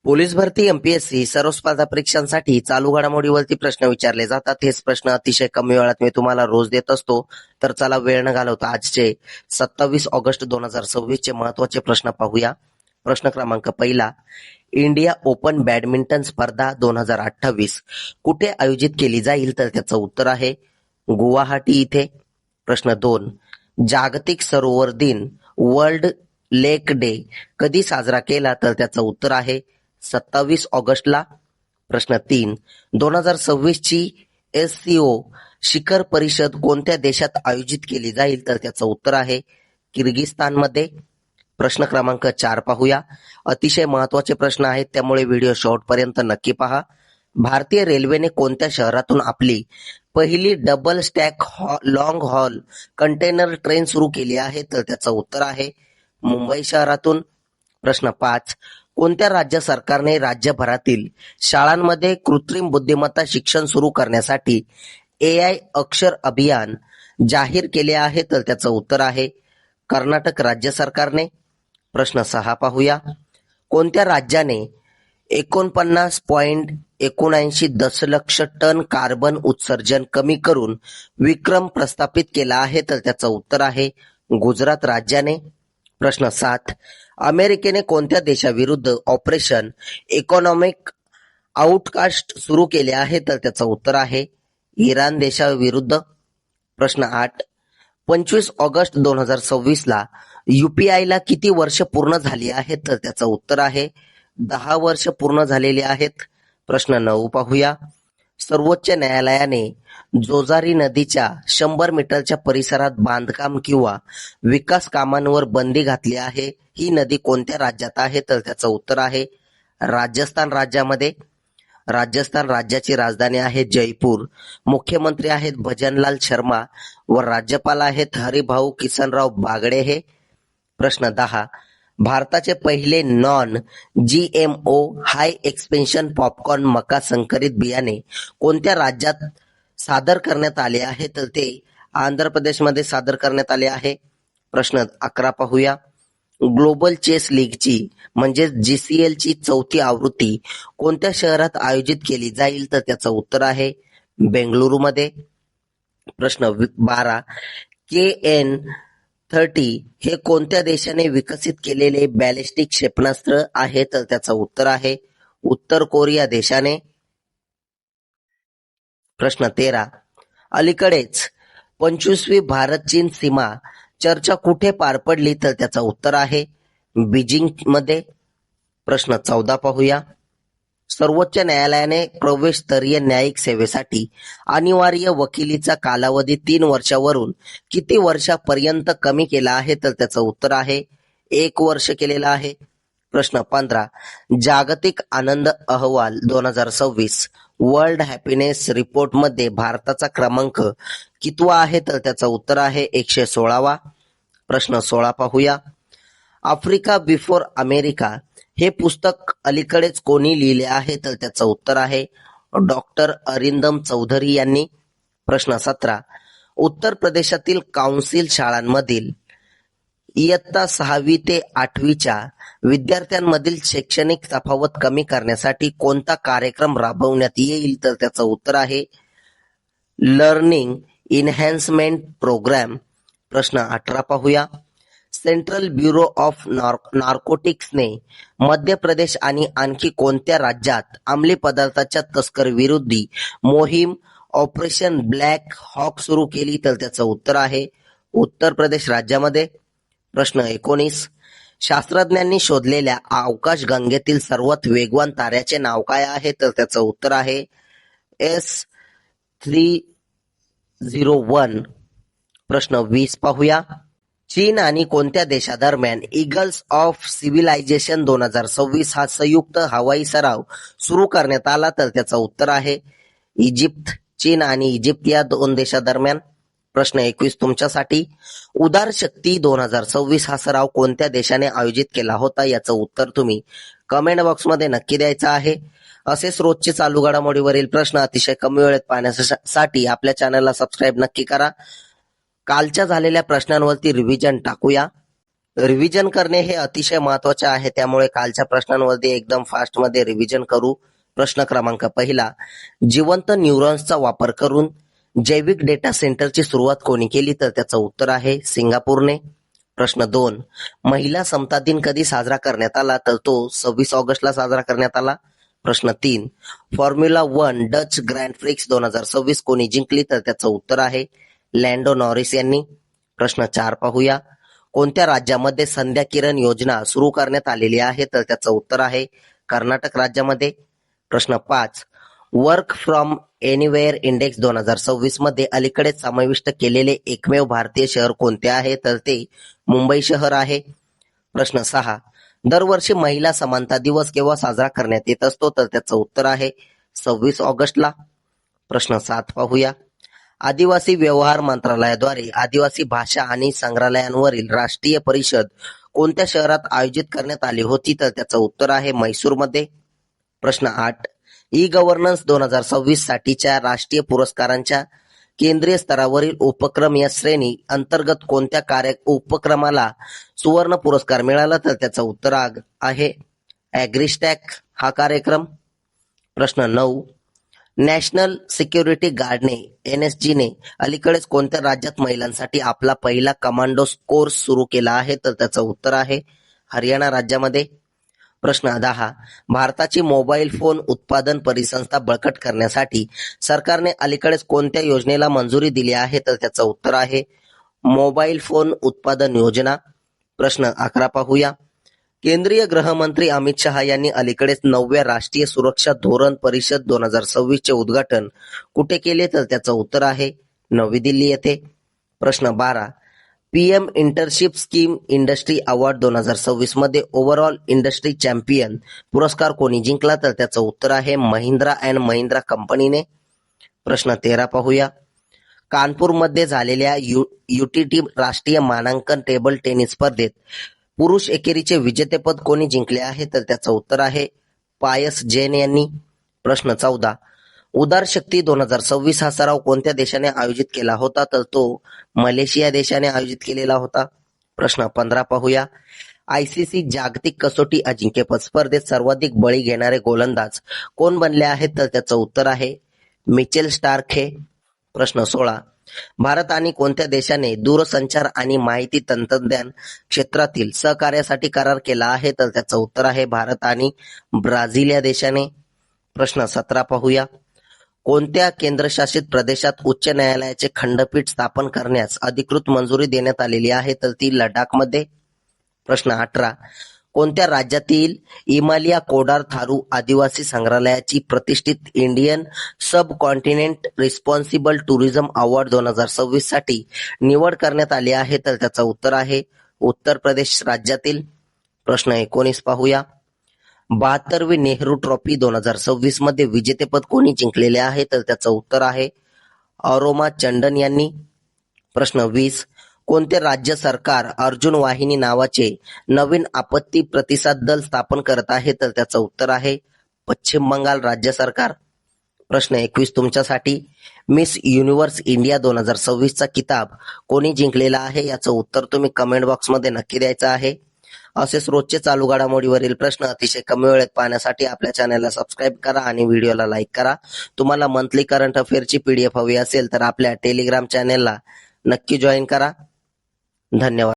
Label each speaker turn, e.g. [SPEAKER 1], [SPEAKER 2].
[SPEAKER 1] Police भरती MPSC सर्व स्पर्धा परीक्षांसाठी चालू घडामोडीवरती प्रश्न विचारले जातात. हेच प्रश्न अतिशय कमी वेळात मी तुम्हाला रोज देत असतो. तर चला वेळ न घालवता आजचे 27 ऑगस्ट 2026 चे महत्वाचे प्रश्न पाहूया. प्रश्न क्रमांक पहिला, इंडिया ओपन बॅडमिंटन स्पर्धा 2028 कुठे आयोजित केली जाईल? तर त्याचं उत्तर आहे गुवाहाटी इथे. प्रश्न 2, जागतिक सरोवर दिन वर्ल्ड लेक डे कधी साजरा केला? तर त्याचं उत्तर आहे 27 ऑगस्टला. प्रश्न 3, 2026 ची SCO शिखर परिषद कोणत्या देशात आयोजित केली जाईल? तर त्याचं उत्तर आहे किर्गिस्तानमध्ये. प्रश्न क्रमांक 4 पाहूया. अतिशय महत्वाचे प्रश्न आहेत, त्यामुळे व्हिडिओ शेवटपर्यंत नक्की पहा. भारतीय रेल्वेने कोणत्या शहरातून आपली पहिली double stack long hall container train सुरू केली आहे? तर त्याचं उत्तर आहे मुंबई शहरातून. प्रश्न 5, कोणत्या राज्य सरकारने राज्यभरातील शाळांमध्ये कृत्रिम बुद्धिमत्ता शिक्षण सुरू करण्यासाठी AI अक्षर अभियान जाहीर केले आहे? तर त्याचं उत्तर आहे कर्नाटक राज्य सरकारने. प्रश्न 6 पाहूया. कोणत्या राज्याने 49.79 दशलक्ष टन कार्बन उत्सर्जन कमी करून विक्रम प्रस्थापित केला आहे? तर त्याचं उत्तर आहे गुजरात राज्याने. प्रश्न 7, अमेरिकेने कोणत्या देशाविरुद्ध ऑपरेशन इकॉनॉमिक आउटकास्ट सुरू केले आहे? तर त्याचं उत्तर आहे इराण देशाविरुद्ध. प्रश्न 8, 25 ऑगस्ट 2026 ला UPI ला किती वर्ष पूर्ण झाली आहेत? तर त्याचं उत्तर आहे 10 वर्ष पूर्ण झालेली आहेत. प्रश्न 9 पाहूया. सर्वोच्च न्यायालयाने जोजारी नदीच्या 100 मीटरच्या परिसरात बांधकाम किंवा विकास कामांवर बंदी घातली आहे. ही नदी कोणत्या राज्यात आहे? तर त्याचं उत्तर आहे राजस्थान राज्यामध्ये. राजस्थान राज्याची राजधानी आहे जयपूर. मुख्यमंत्री आहेत भजनलाल शर्मा व राज्यपाल आहेत हरिभाऊ किसनराव बागडे हे. प्रश्न 10, भारताचे पहिले नॉन GMO हाय एक्सपेन्शन पॉपकॉर्न मका संकरित बियाणे कोणत्या राज्यात सादर करण्यात आले आहे? तर ते आंध्र प्रदेशमध्ये सादर करण्यात आले आहे. प्रश्न 11 पाहूया. ग्लोबल चेस लीगची म्हणजे GCL ची 4थी आवृत्ती कोणत्या शहरात आयोजित केली जाईल? तर त्याचं उत्तर आहे बेंगळुरूमध्ये. प्रश्न 12, KN-30 हे कोणत्या देशाने विकसित केलेले बॅलिस्टिक क्षेपणास्त्र आहे? तर त्याचं उत्तर आहे उत्तर कोरिया देशाने. प्रश्न 13, अलीकडेच 25वी भारत चीन सीमा चर्चा कुठे पार पडली? तर त्याचं उत्तर आहे बीजिंग मध्ये. प्रश्न 14 पाहूया. सर्वोच्च न्यायालयाने प्रवेशस्तरीय न्यायिक सेवेसाठी अनिवार्य वकिलीचा कालावधी 3 वर्षावरून किती वर्षापर्यंत कमी केला आहे? तर त्याचं उत्तर आहे 1 वर्ष केलेला आहे. प्रश्न 15, जागतिक आनंद अहवाल 2026 वर्ल्ड हॅपीनेस रिपोर्ट मध्ये भारताचा क्रमांक कितवा आहे? तर त्याचं उत्तर आहे 116वा. प्रश्न 16 पाहूया. आफ्रिका बिफोर अमेरिका हे पुस्तक अलीकडेच कोणी लिहिले आहे? तर त्याचं उत्तर आहे डॉक्टर अरिंदम चौधरी यांनी. प्रश्न 17, उत्तर प्रदेशातील काउन्सिल शाळांमधील इयत्ता 6वी ते 8वीच्या विद्यार्थ्यांमधील शैक्षणिक तफावत कमी करण्यासाठी कोणता कार्यक्रम राबवण्यात येईल? तर त्याचं उत्तर आहे लर्निंग इन्हॅन्समेंट प्रोग्राम. प्रश्न 18 पाहूया. Central bureau of नार्कोटिक्सने Madhya Pradesh आणि आणखी कोणत्या राज्यात अंमली पदार्थाच्या तस्करीविरोधी मोहीम ऑपरेशन ब्लॅक हॉक सुरू केली? तर त्याचं उत्तर आहे उत्तर प्रदेश राज्यामध्ये. प्रश्न 19, शास्त्रज्ञांनी शोधलेल्या आकाशगंगेतील सर्वात वेगवान ताऱ्याचे नाव काय आहे? तर त्याचं उत्तर आहे S301. प्रश्न 20 पाहूया. चीन आणि कोणत्या देशादरम्यान ईगल्स ऑफ सिव्हिलायझेशन 2026 हा संयुक्त हवाई सराव सुरू करण्यात आला? तर त्याचं उत्तर आहे इजिप्त. चीन आणि इजिप्त या 2 देशादरम्यान. प्रश्न 21 तुमच्यासाठी. उदार शक्ती 2026 हा सराव कोणत्या देशाने आयोजित केला होता? याचं उत्तर तुम्ही कमेंट बॉक्समध्ये नक्की द्यायचं आहे. असेच रोजचे चालू घडामोडीवरील प्रश्न अतिशय कमी वेळेत पाहण्यासाठी आपल्या चॅनलला सबस्क्राईब नक्की करा. कालच्या झालेल्या प्रश्नांवरती रिव्हिजन टाकूया. रिव्हिजन करणे हे अतिशय महत्वाचे आहे, त्यामुळे कालच्या प्रश्नांवरती एकदम फास्ट मध्ये रिव्हिजन करू. प्रश्न क्रमांक पहिला, जिवंत न्यूरॉन्सचा वापर करून जैविक डेटा सेंटरची सुरुवात कोणी केली? तर त्याचं उत्तर आहे सिंगापूरने. प्रश्न 2, महिला समता दिन कधी साजरा करण्यात आला? तर तो 26 ऑगस्टला साजरा करण्यात आला. प्रश्न 3, फॉर्म्युला 1 डच ग्रँड प्रिक्स 2026 कोणी जिंकली? तर त्याचं उत्तर आहे लँडो नॉरिस यांनी. प्रश्न 4 पाहूया, कोणत्या राज्यामध्ये संध्या किरण योजना सुरू करण्यात आलेली आहे? तर त्याचं उत्तर आहे कर्नाटक राज्यामध्ये. प्रश्न 5, वर्क फ्रॉम एनिवेअर इंडेक्स 2026 मध्ये अलीकडेच समाविष्ट केलेले एकमेव भारतीय शहर कोणते आहे? तर ते मुंबई शहर आहे. प्रश्न 6, दरवर्षी महिला समानता दिवस केव्हा साजरा करण्यात येत असतो? तर त्याचं उत्तर आहे 26 ऑगस्टला. प्रश्न 7 पाहूया, आदिवासी व्यवहार मंत्रालयाद्वारे आदिवासी भाषा आणि संग्रहालयांवरील राष्ट्रीय परिषद कोणत्या शहरात आयोजित करण्यात आली होती? तर त्याचं उत्तर आहे म्हैसूरमध्ये. प्रश्न 8, ई गव्हर्नन्स 2026 साठीच्या राष्ट्रीय पुरस्कारांच्या केंद्रीय स्तरावरील उपक्रम या श्रेणी अंतर्गत कोणत्या उपक्रमाला सुवर्ण पुरस्कार मिळाला? तर त्याचं उत्तर आहे ॲग्रीस्टॅक हा कार्यक्रम. प्रश्न 9, नॅशनल सिक्युरिटी गार्डने NSGने अलीकडेच कोणत्या राज्यात महिलांसाठी आपला पहिला कमांडो कोर्स सुरू केला आहे? तर त्याचं उत्तर आहे हरियाणा राज्यामध्ये. प्रश्न 10, भारताची मोबाईल फोन उत्पादन परिसंस्था बळकट करण्यासाठी सरकारने अलीकडेच कोणत्या योजनेला मंजुरी दिली आहे? तर त्याचं उत्तर आहे मोबाईल फोन उत्पादन योजना. प्रश्न 11 पाहूया, केंद्रीय गृहमंत्री अमित शहा यांनी अलीकडेच 9व्या राष्ट्रीय सुरक्षा धोरण परिषद 2026 चे उद्घाटन कुठे केले? तर त्याचं उत्तर आहे नवी दिल्ली येथे. प्रश्न 12, PM internship scheme industry award 2026 मध्ये ओव्हरऑल इंडस्ट्री चॅम्पियन पुरस्कार कोणी जिंकला? तर त्याचं उत्तर आहे महिंद्रा अँड महिंद्रा कंपनीने. प्रश्न 13 पाहूया, कानपूरमध्ये झालेल्या UTT राष्ट्रीय मानांकन टेबल टेनिस स्पर्धेत पुरुष एकेरीचे विजेतेपद कोणी जिंकले आहे? तर त्याचं उत्तर आहे पायस जैन यांनी. प्रश्न 14, उदार शक्ती 2026 हा सराव कोणत्या देशाने आयोजित केला होता? तर तो मलेशिया देशाने आयोजित केलेला होता. प्रश्न 15 पाहूया, ICC जागतिक कसोटी अजिंक्यपद स्पर्धेत सर्वाधिक बळी घेणारे गोलंदाज कोण बनले आहेत? तर त्याचं उत्तर आहे मिचेल स्टार्क हे. प्रश्न 16, भारत आणि कोणत्या देशाने दूरसंचार आणि माहिती तंत्रज्ञान क्षेत्रातील सहकार्यासाठी करार केला आहे? तर त्याचं उत्तर आहे भारत आणि ब्राझील या देशाने. प्रश्न 17 पाहूया, कोणत्या केंद्रशासित प्रदेशात उच्च न्यायालयाचे खंडपीठ स्थापन करण्यास अधिकृत मंजुरी देण्यात आलेली आहे? तर ती लडाखमध्ये. प्रश्न 18, कोणत्या राज्यातील इमालिया कोडार थारू आदिवासी संग्रहालयाची प्रतिष्ठित इंडियन सब कॉन्टिनेंट रिस्पॉन्सिबल टुरिझम अवॉर्ड 2026 साठी निवड करण्यात आली आहे? तर त्याचं उत्तर आहे उत्तर प्रदेश राज्यातील. प्रश्न 19 पाहूया, 72वी नेहरू ट्रॉफी 2026 मध्ये विजेतेपद कोणी जिंकलेले आहे? तर त्याचं उत्तर आहे अरोमा चंडन यांनी. प्रश्न 20, कोणते राज्य सरकार अर्जुन वाहिनी नावाचे नवीन आपत्ती प्रतिसाद दल स्थापन करत आहे? तर त्याचं उत्तर आहे पश्चिम बंगाल राज्य सरकार. प्रश्न 21 तुमच्यासाठी, मिस युनिव्हर्स इंडिया 2026 चा किताब कोणी जिंकलेला आहे? याचं उत्तर तुम्ही कमेंट बॉक्समध्ये नक्की द्यायचं आहे. असेच रोजचे चालू घडामोडीवरील प्रश्न अतिशय कमी वेळेत पाहण्यासाठी आपल्या चॅनलला सबस्क्राईब करा आणि व्हिडिओला लाईक करा. तुम्हाला मंथली करंट अफेअरची PDF हवी असेल तर आपल्या टेलिग्राम चॅनेलला नक्की जॉईन करा. धन्यवाद.